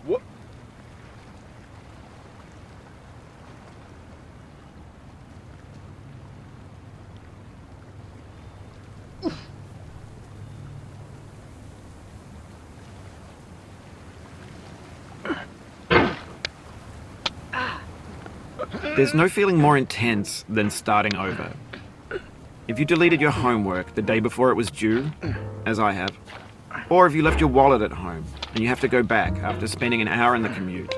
What? There's no feeling more intense than starting over. If you deleted your homework the day before it was due, as I have, or if you left your wallet at home and you have to go back after spending an hour in the commute.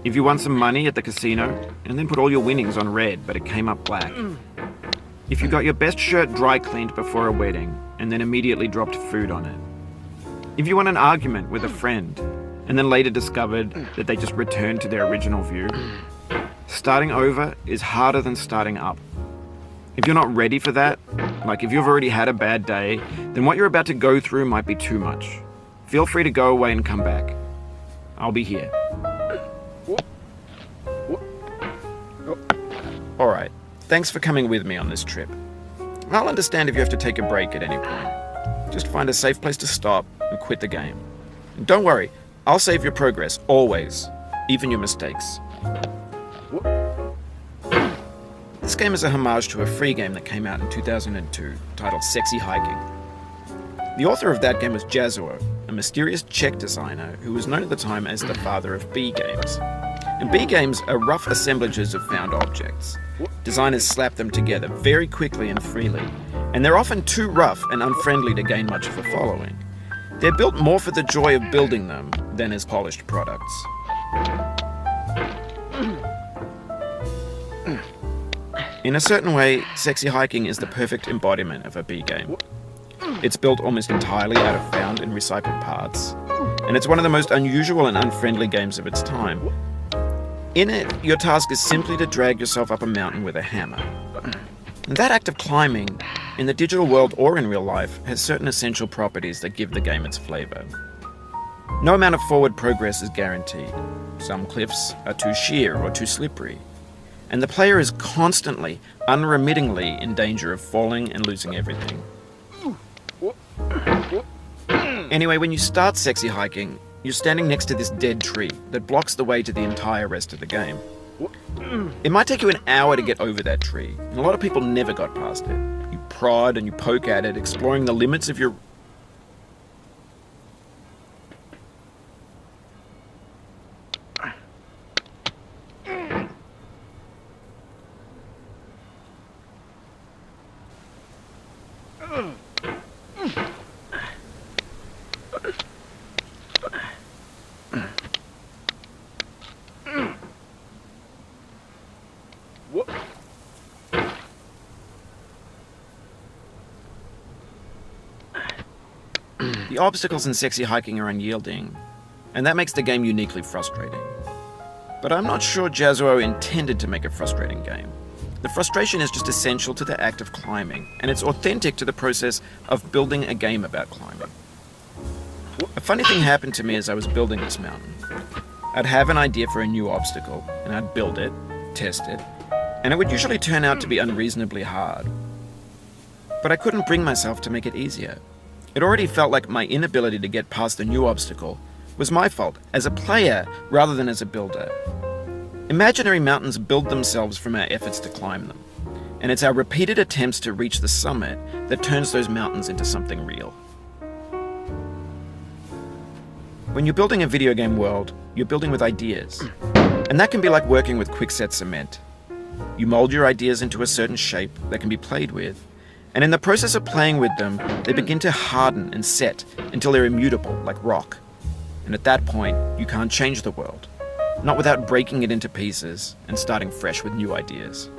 If you won some money at the casino and then put all your winnings on red but it came up black. If you got your best shirt dry cleaned before a wedding and then immediately dropped food on it. If you won an argument with a friend and then later discovered that they just returned to their original view. Starting over is harder than starting up. If you're not ready for that, like if you've already had a bad day, then what you're about to go through might be too much. Feel free to go away and come back. I'll be here. Alright, thanks for coming with me on this trip. I'll understand if you have to take a break at any point. Just find a safe place to stop and quit the game. And don't worry, I'll save your progress, always, even your mistakes. This game is a homage to a free game that came out in 2002, titled Sexy Hiking. The author of that game was Jazuo, a mysterious Czech designer who was known at the time as the father of B games. And B games are rough assemblages of found objects. Designers slap them together very quickly and freely, and they're often too rough and unfriendly to gain much of a following. They're built more for the joy of building them than as polished products. In a certain way, Sexy Hiking is the perfect embodiment of a B game. It's built almost entirely out of found and recycled parts, and it's one of the most unusual and unfriendly games of its time. In it, your task is simply to drag yourself up a mountain with a hammer. And that act of climbing, in the digital world or in real life, has certain essential properties that give the game its flavor. No amount of forward progress is guaranteed. Some cliffs are too sheer or too slippery. And the player is constantly, unremittingly in danger of falling and losing everything. Anyway, when you start Sexy Hiking, you're standing next to this dead tree that blocks the way to the entire rest of the game. It might take you an hour to get over that tree, and a lot of people never got past it. You prod and you poke at it, exploring the limits of your... The obstacles in Sexy Hiking are unyielding, and that makes the game uniquely frustrating. But I'm not sure Jazuo intended to make a frustrating game. The frustration is just essential to the act of climbing, and it's authentic to the process of building a game about climbing. A funny thing happened to me as I was building this mountain. I'd have an idea for a new obstacle, and I'd build it, test it, and it would usually turn out to be unreasonably hard. But I couldn't bring myself to make it easier. It already felt like my inability to get past the new obstacle was my fault as a player rather than as a builder. Imaginary mountains build themselves from our efforts to climb them, and it's our repeated attempts to reach the summit that turns those mountains into something real. When you're building a video game world, you're building with ideas, and that can be like working with quickset cement. You mold your ideas into a certain shape that can be played with, and in the process of playing with them, they begin to harden and set until they're immutable, like rock. And at that point, you can't change the world, not without breaking it into pieces and starting fresh with new ideas.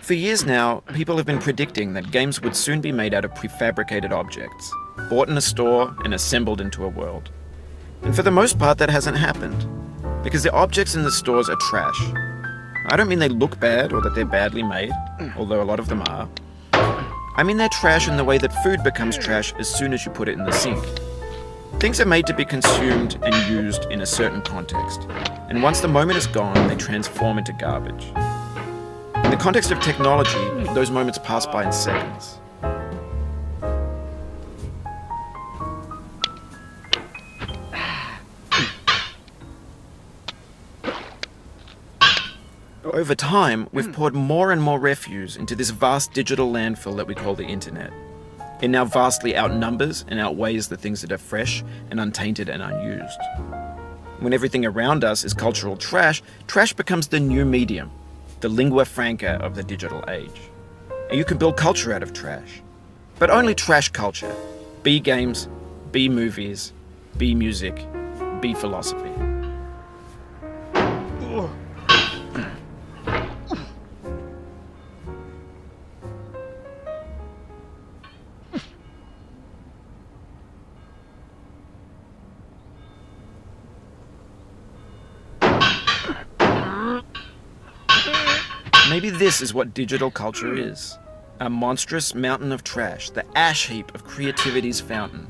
For years now, people have been predicting that games would soon be made out of prefabricated objects, bought in a store and assembled into a world. And for the most part, that hasn't happened, because the objects in the stores are trash. I don't mean they look bad or that they're badly made, although a lot of them are. I mean they're trash in the way that food becomes trash as soon as you put it in the sink. Things are made to be consumed and used in a certain context, and once the moment is gone, they transform into garbage. In the context of technology, those moments pass by in seconds. Over time, we've poured more and more refuse into this vast digital landfill that we call the internet. It now vastly outnumbers and outweighs the things that are fresh and untainted and unused. When everything around us is cultural trash, trash becomes the new medium, the lingua franca of the digital age. And you can build culture out of trash. But only trash culture. B games, B movies, B music, B philosophy. Maybe this is what digital culture is. A monstrous mountain of trash, the ash heap of creativity's fountain.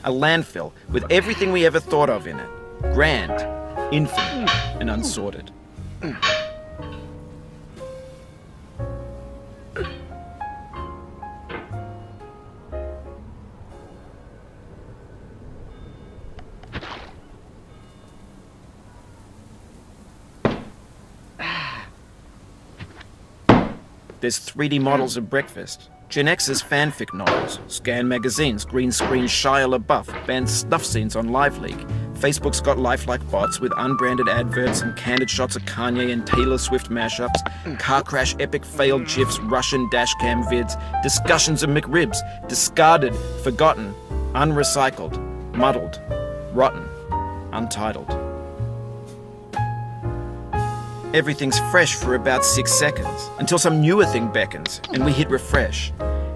A landfill with everything we ever thought of in it. Grand, infinite, and unsorted. There's 3D models of breakfast, Gen X's fanfic novels, scan magazines, green screen Shia LaBeouf, banned snuff scenes on LiveLeak. Facebook's got lifelike bots with unbranded adverts and candid shots of Kanye and Taylor Swift mashups, car crash epic failed GIFs, Russian dashcam vids, discussions of McRibs, discarded, forgotten, unrecycled, muddled, rotten, untitled. Everything's fresh for about 6 seconds, until some newer thing beckons, and we hit refresh.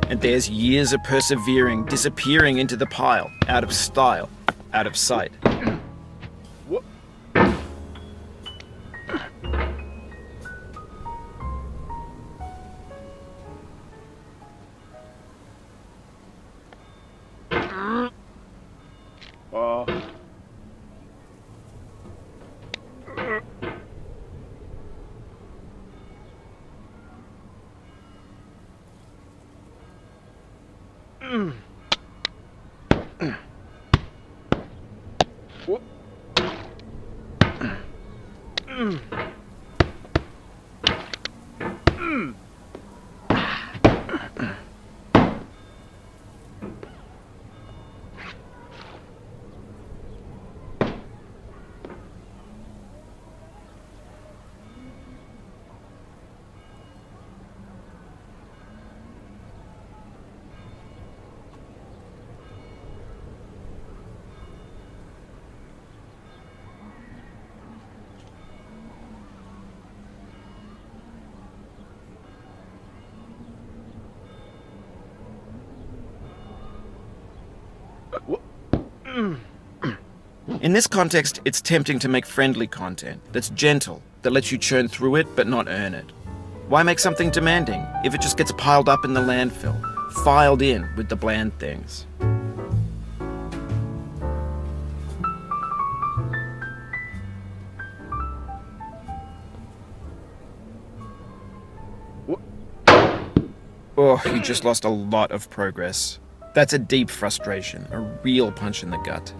And there's years of persevering, disappearing into the pile, out of style, out of sight. What? What? In this context, it's tempting to make friendly content that's gentle, that lets you churn through it but not earn it. Why make something demanding if it just gets piled up in the landfill, filed in with the bland things? Oh, you just lost a lot of progress. That's a deep frustration, a real punch in the gut.